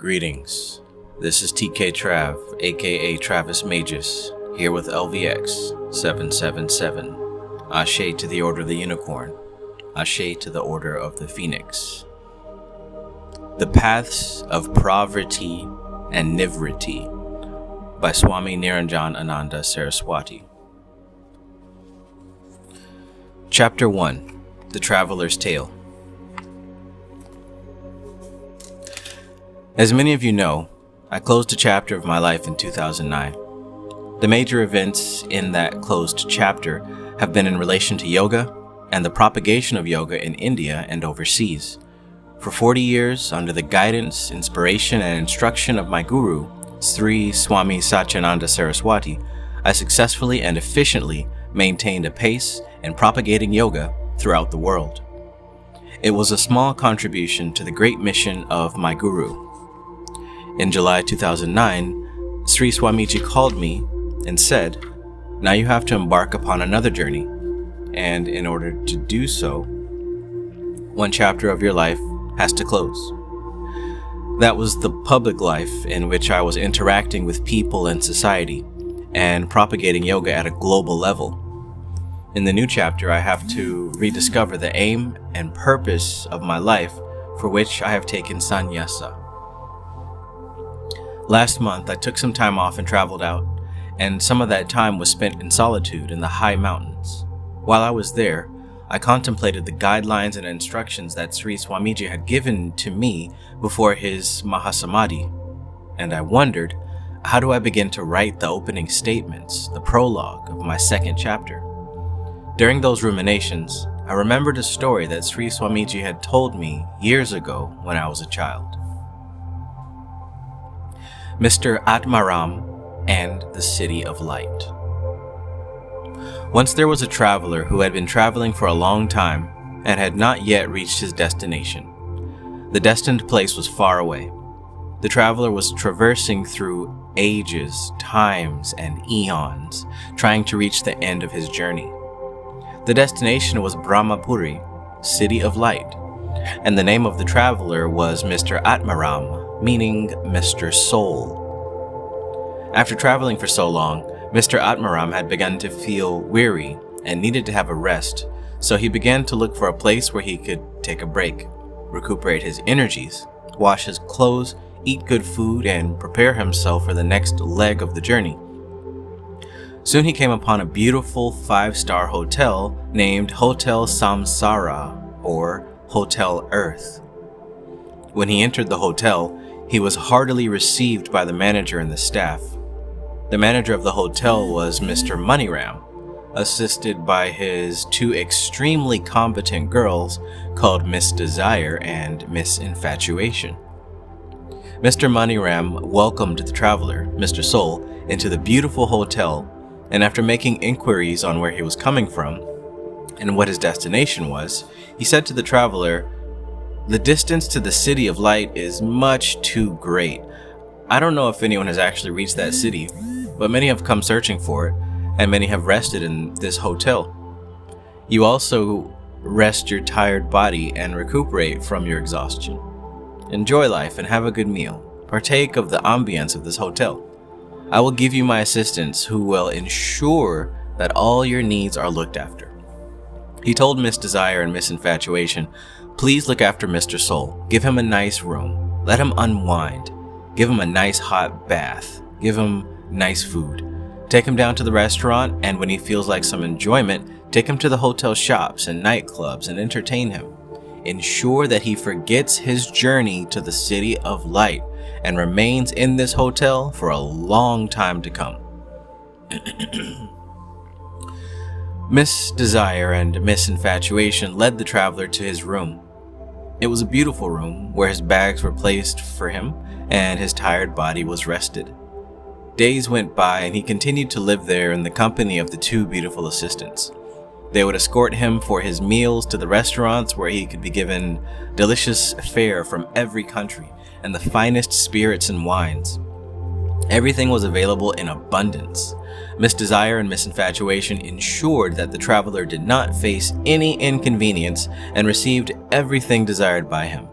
Greetings, this is TK Trav, aka Travis Magus, here with LVX777. Ashe to the Order of the Unicorn, Ashe to the Order of the Phoenix. The Paths of Pavritti and Nivritti by Swami Niranjan Ananda Saraswati. Chapter 1, The Traveler's Tale. As many of you know, I closed a chapter of my life in 2009. The major events in that closed chapter have been in relation to yoga and the propagation of yoga in India and overseas. For 40 years, under the guidance, inspiration, and instruction of my guru, Sri Swami Satyananda Saraswati, I successfully and efficiently maintained a pace in propagating yoga throughout the world. It was a small contribution to the great mission of my guru. In July 2009, Sri Swamiji called me and said, "Now you have to embark upon another journey, and in order to do so, one chapter of your life has to close." That was the public life in which I was interacting with people and society and propagating yoga at a global level. In the new chapter, I have to rediscover the aim and purpose of my life for which I have taken sannyasa. Last month, I took some time off and traveled out, and some of that time was spent in solitude in the high mountains. While I was there, I contemplated the guidelines and instructions that Sri Swamiji had given to me before his Mahasamadhi, and I wondered, how do I begin to write the opening statements, the prologue of my second chapter? During those ruminations, I remembered a story that Sri Swamiji had told me years ago when I was a child. Mr. Atmaram and the City of Light. Once there was a traveler who had been traveling for a long time and had not yet reached his destination. The destined place was far away. The traveler was traversing through ages, times, and eons, trying to reach the end of his journey. The destination was Brahmapuri, City of Light, and the name of the traveler was Mr. Atmaram, meaning Mr. Soul. After traveling for so long, Mr. Atmaram had begun to feel weary and needed to have a rest, so he began to look for a place where he could take a break, recuperate his energies, wash his clothes, eat good food, and prepare himself for the next leg of the journey. Soon he came upon a beautiful 5-star hotel named Hotel Samsara, or Hotel Earth. When he entered the hotel, he was heartily received by the manager and the staff. The manager of the hotel was Mr. Moneyram, assisted by his 2 extremely competent girls called Miss Desire and Miss Infatuation. Mr. Moneyram welcomed the traveler, Mr. Soul, into the beautiful hotel, and after making inquiries on where he was coming from and what his destination was, he said to the traveler, "The distance to the City of Light is much too great. I don't know if anyone has actually reached that city, but many have come searching for it, and many have rested in this hotel. You also rest your tired body and recuperate from your exhaustion. Enjoy life and have a good meal. Partake of the ambience of this hotel. I will give you my assistants who will ensure that all your needs are looked after." He told Miss Desire and Miss Infatuation, "Please look after Mr. Soul. Give him a nice room. Let him unwind. Give him a nice hot bath. Give him nice food. Take him down to the restaurant, and when he feels like some enjoyment, take him to the hotel shops and nightclubs and entertain him. Ensure that he forgets his journey to the City of Light and remains in this hotel for a long time to come." Miss Desire and Miss Infatuation led the traveler to his room. It was a beautiful room where his bags were placed for him and his tired body was rested. Days went by and he continued to live there in the company of the 2 beautiful assistants. They would escort him for his meals to the restaurants where he could be given delicious fare from every country and the finest spirits and wines. Everything was available in abundance. Miss Desire and Miss Infatuation ensured that the traveler did not face any inconvenience and received everything desired by him.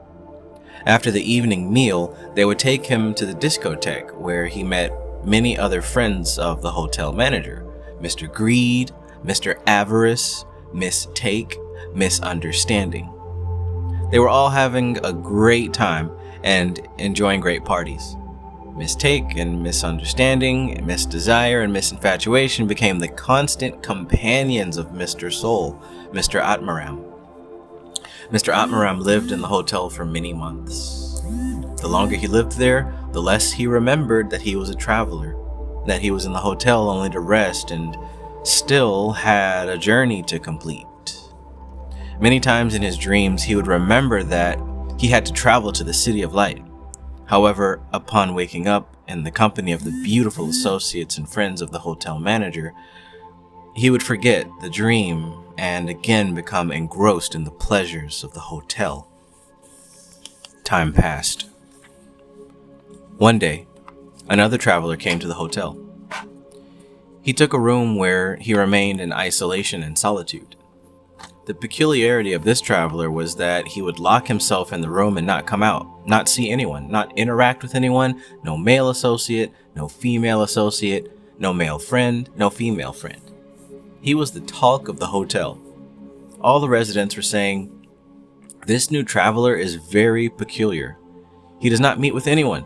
After the evening meal, they would take him to the discotheque, where he met many other friends of the hotel manager, Mr. Greed, Mr. Avarice, Miss Take, Miss Understanding. They were all having a great time and enjoying great parties. Miss Take and Miss Understanding, Miss Desire and Miss Infatuation became the constant companions of Mr. Soul, Mr. Atmaram. Mr. Atmaram lived in the hotel for many months. The longer he lived there, the less he remembered that he was a traveler, that he was in the hotel only to rest and still had a journey to complete. Many times in his dreams, he would remember that he had to travel to the City of Light. However, upon waking up in the company of the beautiful associates and friends of the hotel manager, he would forget the dream and again become engrossed in the pleasures of the hotel. Time passed. One day, another traveler came to the hotel. He took a room where he remained in isolation and solitude. The peculiarity of this traveler was that he would lock himself in the room and not come out, not see anyone, not interact with anyone, no male associate, no female associate, no male friend, no female friend. He was the talk of the hotel. All the residents were saying, "This new traveler is very peculiar. He does not meet with anyone.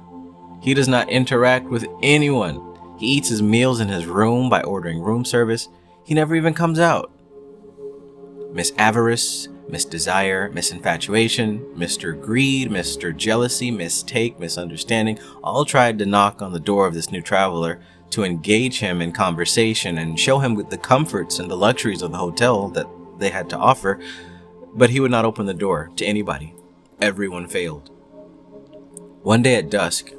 He does not interact with anyone. He eats his meals in his room by ordering room service. He never even comes out." Miss Avarice, Miss Desire, Miss Infatuation, Mr. Greed, Mr. Jealousy, Miss Take, Miss Understanding all tried to knock on the door of this new traveler to engage him in conversation and show him the comforts and the luxuries of the hotel that they had to offer, but he would not open the door to anybody. Everyone failed. One day at dusk,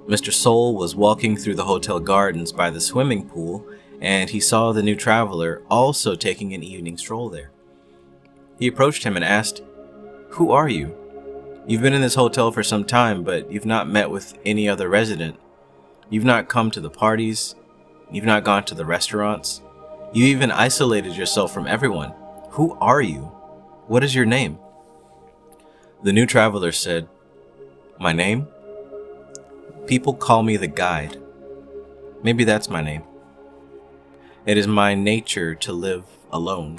Mr. Soul was walking through the hotel gardens by the swimming pool, and he saw the new traveler also taking an evening stroll there. He approached him and asked, "Who are you? You've been in this hotel for some time, but you've not met with any other resident. You've not come to the parties. You've not gone to the restaurants. You even isolated yourself from everyone. Who are you? What is your name?" The new traveler said, "My name? People call me the guide. Maybe that's my name. It is my nature to live alone.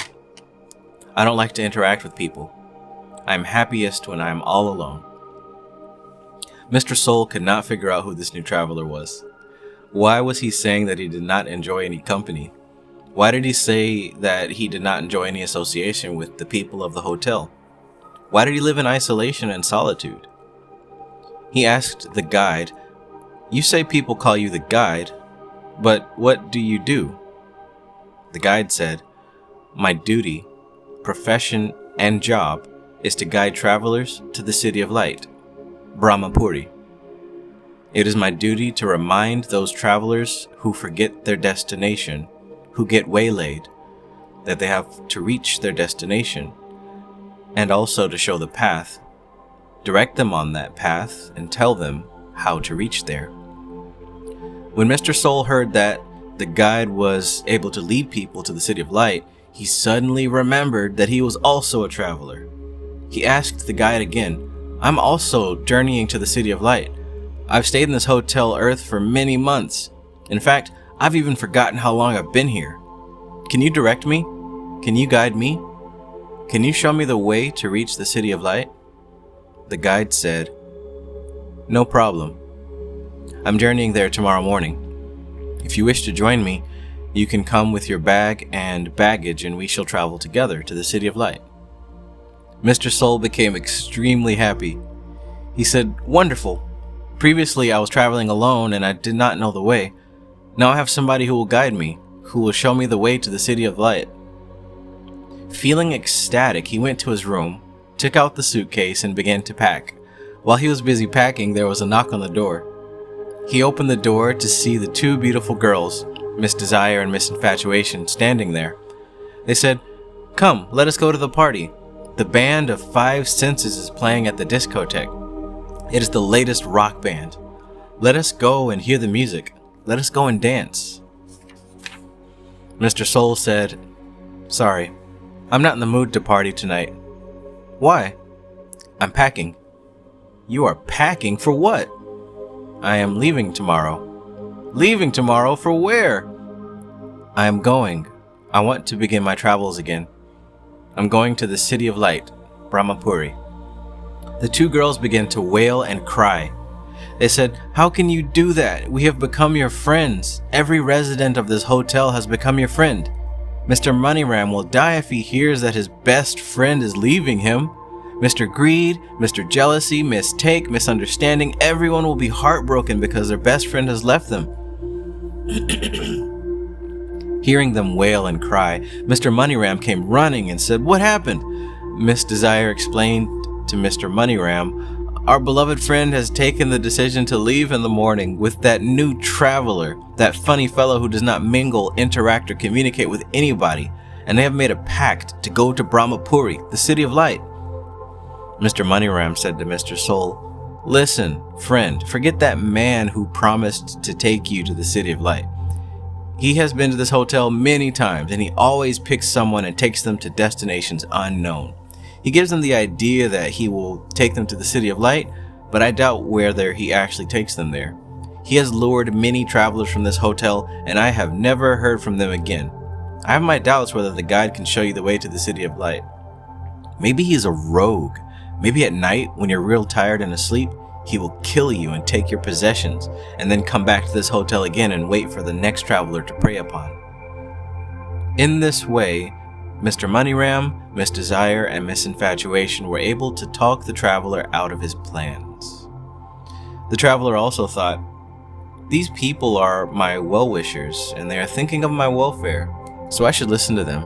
I don't like to interact with people. I am happiest when I am all alone." Mr. Soul could not figure out who this new traveler was. Why was he saying that he did not enjoy any company? Why did he say that he did not enjoy any association with the people of the hotel? Why did he live in isolation and solitude? He asked the guide, "You say people call you the guide, but what do you do?" The guide said, "My duty, profession, and job is to guide travelers to the City of Light, Brahmapuri. It is my duty to remind those travelers who forget their destination, who get waylaid, that they have to reach their destination, and also to show the path, direct them on that path, and tell them how to reach there." When Mr. Soul heard that the guide was able to lead people to the City of Light, he suddenly remembered that he was also a traveler. He asked the guide again, "I'm also journeying to the City of Light. I've stayed in this Hotel Earth for many months. In fact, I've even forgotten how long I've been here. Can you direct me? Can you guide me? Can you show me the way to reach the City of Light?" The guide said, "No problem. I'm journeying there tomorrow morning. If you wish to join me, you can come with your bag and baggage and we shall travel together to the City of Light." Mr. Soul became extremely happy. He said, "Wonderful. Previously I was traveling alone and I did not know the way. Now I have somebody who will guide me, who will show me the way to the City of Light." Feeling ecstatic, he went to his room, took out the suitcase and began to pack. While he was busy packing, there was a knock on the door. He opened the door to see the two beautiful girls, Miss Desire and Miss Infatuation, standing there. They said, "Come, let us go to the party. The band of Five Senses is playing at the discotheque. It is the latest rock band. Let us go and hear the music. Let us go and dance." Mr. Soul said, "Sorry, I'm not in the mood to party tonight." "Why?" "I'm packing." You are packing for what? I am leaving tomorrow. Leaving tomorrow for where? I am going. I want to begin my travels again. I'm going to the City of Light, Brahmapuri. The two girls began to wail and cry. They said, "How can you do that? We have become your friends. Every resident of this hotel has become your friend. Mr. Moneyram will die if he hears that his best friend is leaving him. Mr. Greed, Mr. Jealousy, Mistake, Misunderstanding, everyone will be heartbroken because their best friend has left them." Hearing them wail and cry, Mr. Moneyram came running and said, "What happened?" Miss Desire explained to Mr. Moneyram, "Our beloved friend has taken the decision to leave in the morning with that new traveler, that funny fellow who does not mingle, interact, or communicate with anybody, and they have made a pact to go to Brahmapuri, the City of Light." Mr. Moneyram said to Mr. Soul, "Listen, friend, forget that man who promised to take you to the City of Light. He has been to this hotel many times, and he always picks someone and takes them to destinations unknown. He gives them the idea that he will take them to the City of Light, but I doubt whether he actually takes them there. He has lured many travelers from this hotel, and I have never heard from them again. I have my doubts whether the guide can show you the way to the City of Light. Maybe he's a rogue. Maybe at night, when you're real tired and asleep, he will kill you and take your possessions, and then come back to this hotel again and wait for the next traveler to prey upon." In this way, Mr. Moneyram, Miss Desire, and Miss Infatuation were able to talk the traveler out of his plans. The traveler also thought, "These people are my well-wishers, and they are thinking of my welfare, so I should listen to them.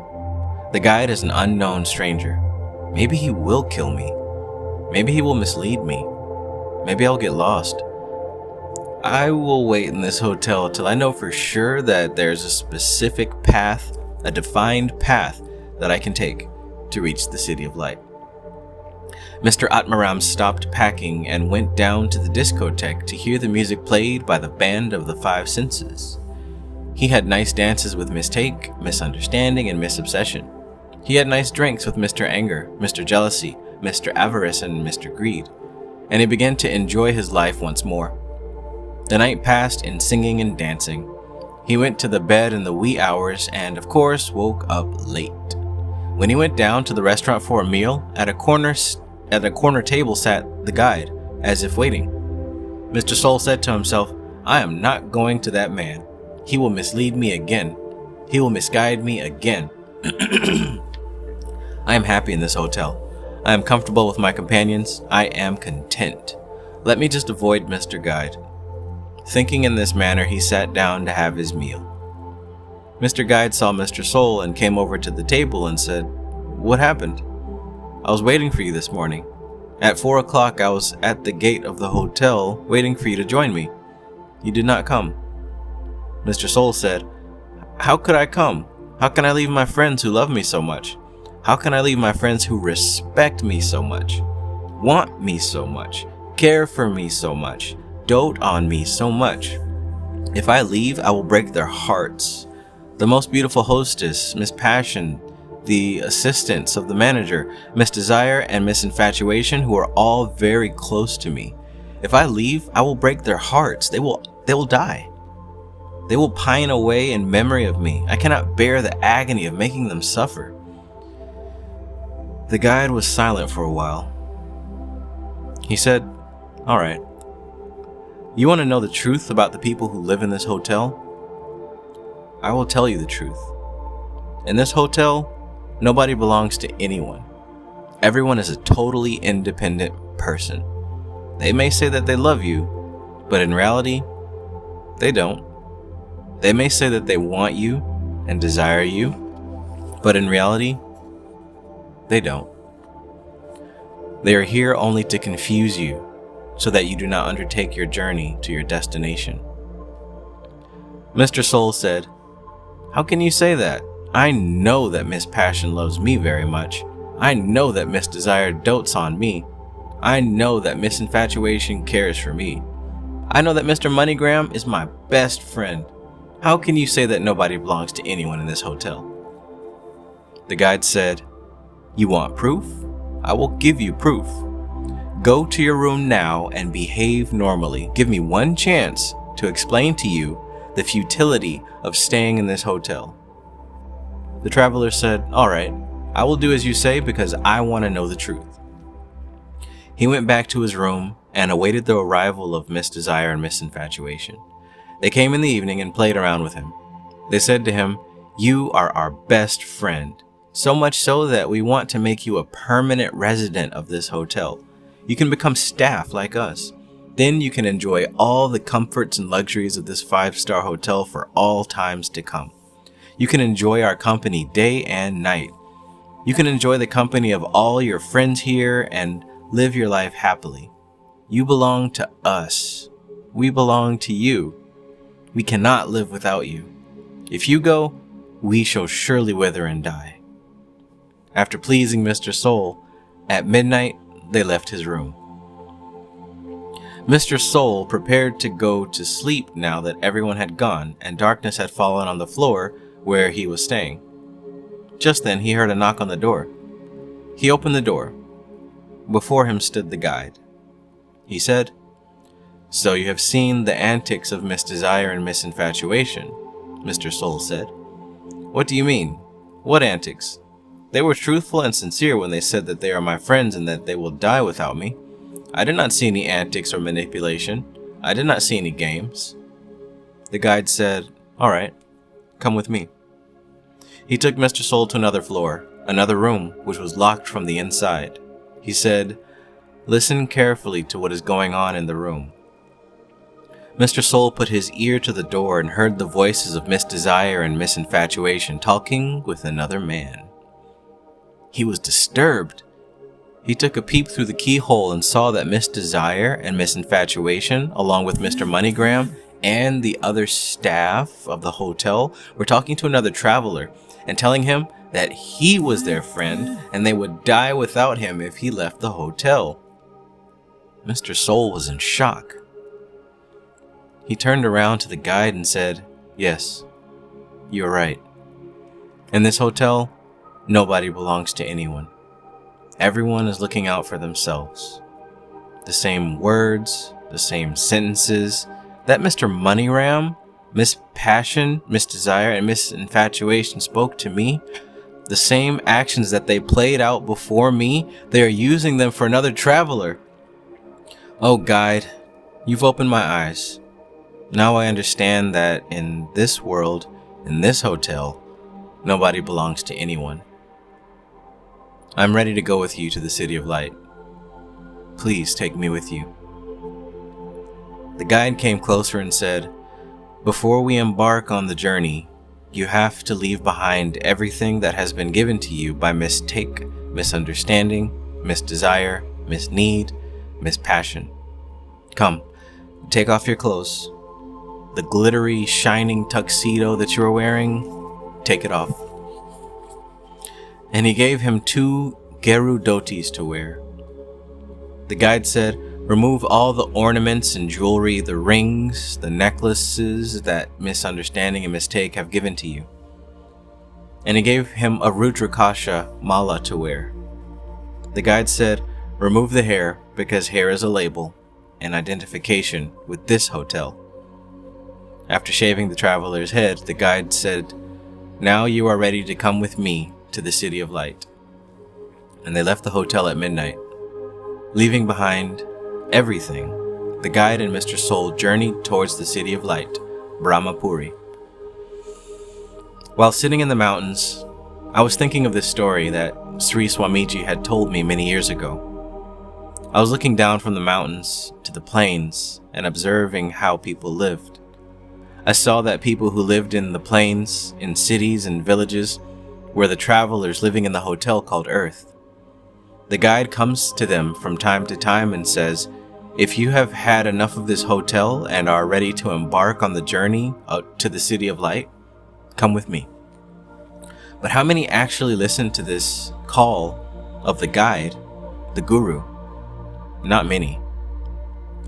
The guide is an unknown stranger. Maybe he will kill me. Maybe he will mislead me. Maybe I'll get lost. I will wait in this hotel till I know for sure that there's a specific path, a defined path that I can take to reach the City of Light." Mr. Atmaram stopped packing and went down to the discotheque to hear the music played by the Band of the Five Senses. He had nice dances with Mistake, Misunderstanding, and Misobsession. He had nice drinks with Mr. Anger, Mr. Jealousy, Mr. Avarice, and Mr. Greed, and he began to enjoy his life once more. The night passed in singing and dancing. He went to the bed in the wee hours and, of course, woke up late. When he went down to the restaurant for a meal, at a corner table sat the guide, as if waiting. Mr. Soul said to himself, "I am not going to that man. He will mislead me again. He will misguide me again. I am happy in this hotel. I am comfortable with my companions. I am content. Let me just avoid Mr. Guide." Thinking in this manner, he sat down to have his meal. Mr. Guide saw Mr. Soul and came over to the table and said, "What happened? I was waiting for you this morning. At 4 o'clock, I was at the gate of the hotel waiting for you to join me. You did not come." Mr. Soul said, "How could I come? How can I leave my friends who love me so much? How can I leave my friends who respect me so much, want me so much, care for me so much, dote on me so much? If I leave, I will break their hearts. The most beautiful hostess, Miss Passion, the assistants of the manager, Miss Desire, and Miss Infatuation, who are all very close to me. If I leave, I will break their hearts. They will die. They will pine away in memory of me. I cannot bear the agony of making them suffer." The guide was silent for a while. He said, "All right. You want to know the truth about the people who live in this hotel? I will tell you the truth. In this hotel, nobody belongs to anyone. Everyone is a totally independent person. They may say that they love you, but in reality, they don't. They may say that they want you and desire you, but in reality, they don't. They are here only to confuse you so that you do not undertake your journey to your destination." Mr. Soul said, "How can you say that? I know that Miss Passion loves me very much. I know that Miss Desire dotes on me. I know that Miss Infatuation cares for me. I know that Mr. Moneygram is my best friend. How can you say that nobody belongs to anyone in this hotel?" The guide said, "You want proof? I will give you proof. Go to your room now and behave normally. Give me one chance to explain to you the futility of staying in this hotel." The traveler said, "All right, I will do as you say because I want to know the truth." He went back to his room and awaited the arrival of Miss Desire and Miss Infatuation. They came in the evening and played around with him. They said to him, "You are our best friend, so much so that we want to make you a permanent resident of this hotel. You can become staff like us. Then you can enjoy all the comforts and luxuries of this 5-star hotel for all times to come. You can enjoy our company day and night. You can enjoy the company of all your friends here and live your life happily. You belong to us. We belong to you. We cannot live without you. If you go, we shall surely wither and die." After pleasing Mr. Soul, at midnight they left his room. Mr. Soul prepared to go to sleep now that everyone had gone and darkness had fallen on the floor where he was staying. Just then he heard a knock on the door. He opened the door. Before him stood the guide. He said, "So you have seen the antics of Miss Desire and Miss Infatuation," Mr. Soul said. "What do you mean? What antics? They were truthful and sincere when they said that they are my friends and that they will die without me. I did not see any antics or manipulation. I did not see any games." The guide said, "All right, come with me." He took Mr. Soul to another floor, another room, which was locked from the inside. He said, "Listen carefully to what is going on in the room." Mr. Soul put his ear to the door and heard the voices of Miss Desire and Miss Infatuation talking with another man. He was disturbed. He took a peep through the keyhole and saw that Miss Desire and Miss Infatuation, along with Mr. MoneyGram and the other staff of the hotel, were talking to another traveler and telling him that he was their friend and they would die without him if he left the hotel. Mr. Soul was in shock. He turned around to the guide and said, "Yes, you're right. In this hotel, nobody belongs to anyone. Everyone is looking out for themselves. The same words, the same sentences that Mr. MoneyGram, Miss Passion, Miss Desire, and Miss Infatuation spoke to me, the same actions that they played out before me, they are using them for another traveler. Oh, guide, you've opened my eyes. Now I understand that in this world, in this hotel, nobody belongs to anyone. I'm ready to go with you to the City of Light. Please take me with you." The guide came closer and said, "Before we embark on the journey, you have to leave behind everything that has been given to you by mistake, misunderstanding, misdesire, misneed, mispassion. Come, take off your clothes. The glittery, shining tuxedo that you are wearing, take it off." And he gave him 2 geru dhotis to wear. The guide said, "Remove all the ornaments and jewelry, the rings, the necklaces that misunderstanding and mistake have given to you." And he gave him a Rudrakasha mala to wear. The guide said, "Remove the hair, because hair is a label, an identification with this hotel." After shaving the traveler's head, the guide said, "Now you are ready to come with me to the City of Light." And they left the hotel at midnight. Leaving behind everything, the guide and Mr. Soul journeyed towards the City of Light, Brahmapuri. While sitting in the mountains, I was thinking of this story that Sri Swamiji had told me many years ago. I was looking down from the mountains to the plains and observing how people lived. I saw that people who lived in the plains, in cities and villages, were the travelers living in the hotel called Earth. The guide comes to them from time to time and says, "If you have had enough of this hotel and are ready to embark on the journey out to the City of Light, come with me." But how many actually listen to this call of the guide, the guru? Not many.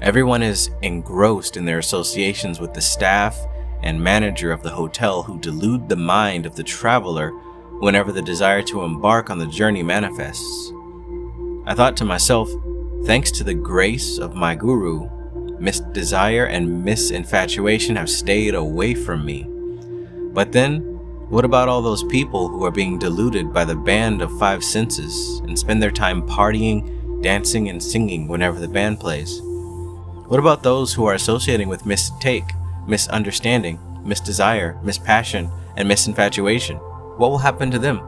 Everyone is engrossed in their associations with the staff and manager of the hotel who delude the mind of the traveler whenever the desire to embark on the journey manifests. I thought to myself, Thanks to the grace of my guru, misdesire and misinfatuation have stayed away from me. But then, what about all those people who are being deluded by the band of five senses and spend their time partying, dancing, and singing whenever the band plays? What about those who are associating with mistake, misunderstanding, misdesire, mispassion, and misinfatuation? What will happen to them?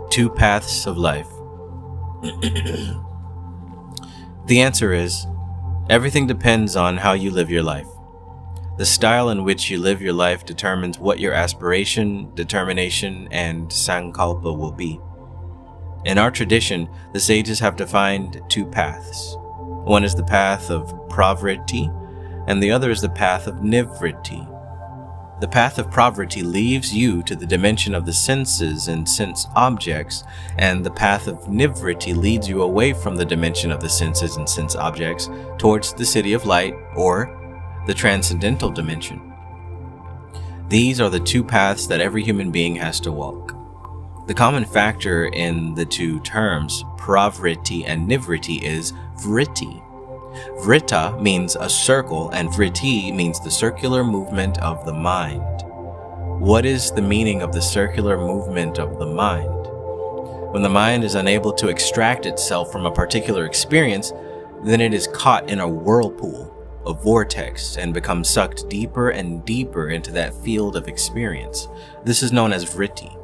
Two paths of life. The answer is, everything depends on how you live your life. The style in which you live your life determines what your aspiration, determination, and sankalpa will be. In our tradition, the sages have defined two paths. One is the path of Pavritti, and the other is the path of Nivritti. The path of Pavritti leaves you to the dimension of the senses and sense objects, and the path of Nivritti leads you away from the dimension of the senses and sense objects towards the city of light, or the transcendental dimension. These are the two paths that every human being has to walk. The common factor in the two terms, Pavritti and Nivritti, is vritti. Vritta means a circle, and vritti means the circular movement of the mind. What is the meaning of the circular movement of the mind? When the mind is unable to extract itself from a particular experience, then it is caught in a whirlpool, a vortex, and becomes sucked deeper and deeper into that field of experience. This is known as vritti.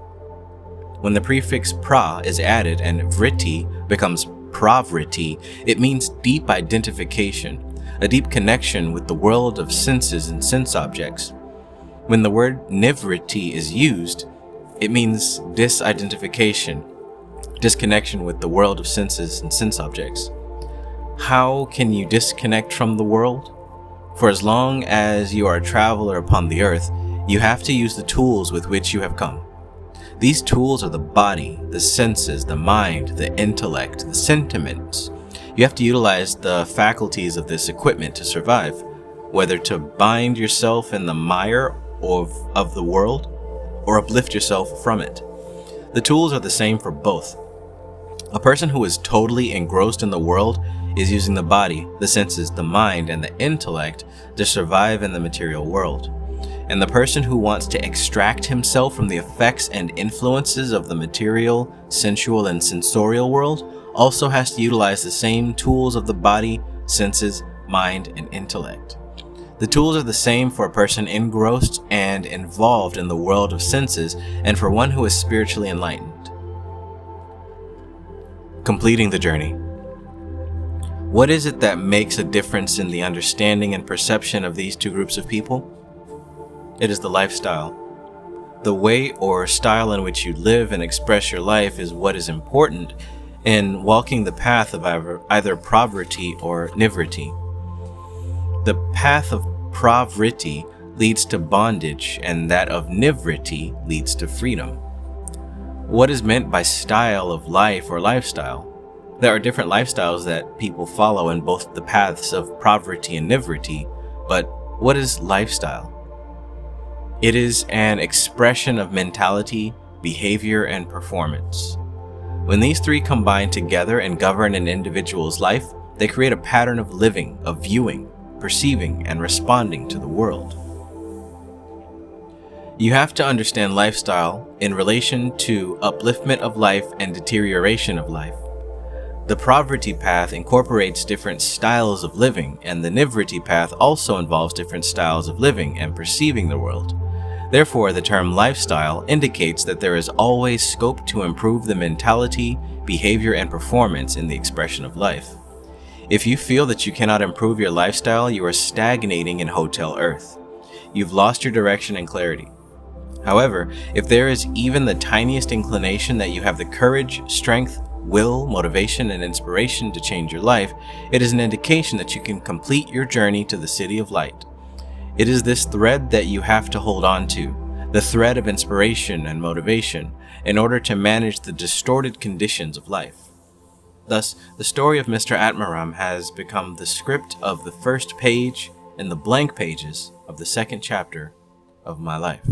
When the prefix pra is added and vritti becomes Pavritti, it means deep identification, a deep connection with the world of senses and sense objects. When the word nivritti is used, it means disidentification, disconnection with the world of senses and sense objects. How can you disconnect from the world? For as long as you are a traveler upon the earth, you have to use the tools with which you have come. These tools are the body, the senses, the mind, the intellect, the sentiments. You have to utilize the faculties of this equipment to survive, whether to bind yourself in the mire of the world or uplift yourself from it. The tools are the same for both. A person who is totally engrossed in the world is using the body, the senses, the mind, and the intellect to survive in the material world. And the person who wants to extract himself from the effects and influences of the material, sensual, and sensorial world also has to utilize the same tools of the body, senses, mind, and intellect. The tools are the same for a person engrossed and involved in the world of senses and for one who is spiritually enlightened. Completing the journey. What is it that makes a difference in the understanding and perception of these two groups of people? It is the lifestyle. The way or style in which you live and express your life is what is important in walking the path of either Pavritti or Nivritti. The path of Pavritti leads to bondage, and that of Nivritti leads to freedom. What is meant by style of life or lifestyle? There are different lifestyles that people follow in both the paths of Pavritti and Nivritti, but what is lifestyle? It is an expression of mentality, behavior, and performance. When these three combine together and govern an individual's life, they create a pattern of living, of viewing, perceiving, and responding to the world. You have to understand lifestyle in relation to upliftment of life and deterioration of life. The Pavritti path incorporates different styles of living, and the Nivritti path also involves different styles of living and perceiving the world. Therefore, the term lifestyle indicates that there is always scope to improve the mentality, behavior, and performance in the expression of life. If you feel that you cannot improve your lifestyle, you are stagnating in Hotel Earth. You've lost your direction and clarity. However, if there is even the tiniest inclination that you have the courage, strength, will, motivation, and inspiration to change your life, it is an indication that you can complete your journey to the City of Light. It is this thread that you have to hold on to, the thread of inspiration and motivation, in order to manage the distorted conditions of life. Thus, the story of Mr. Atmaram has become the script of the first page and the blank pages of the second chapter of my life.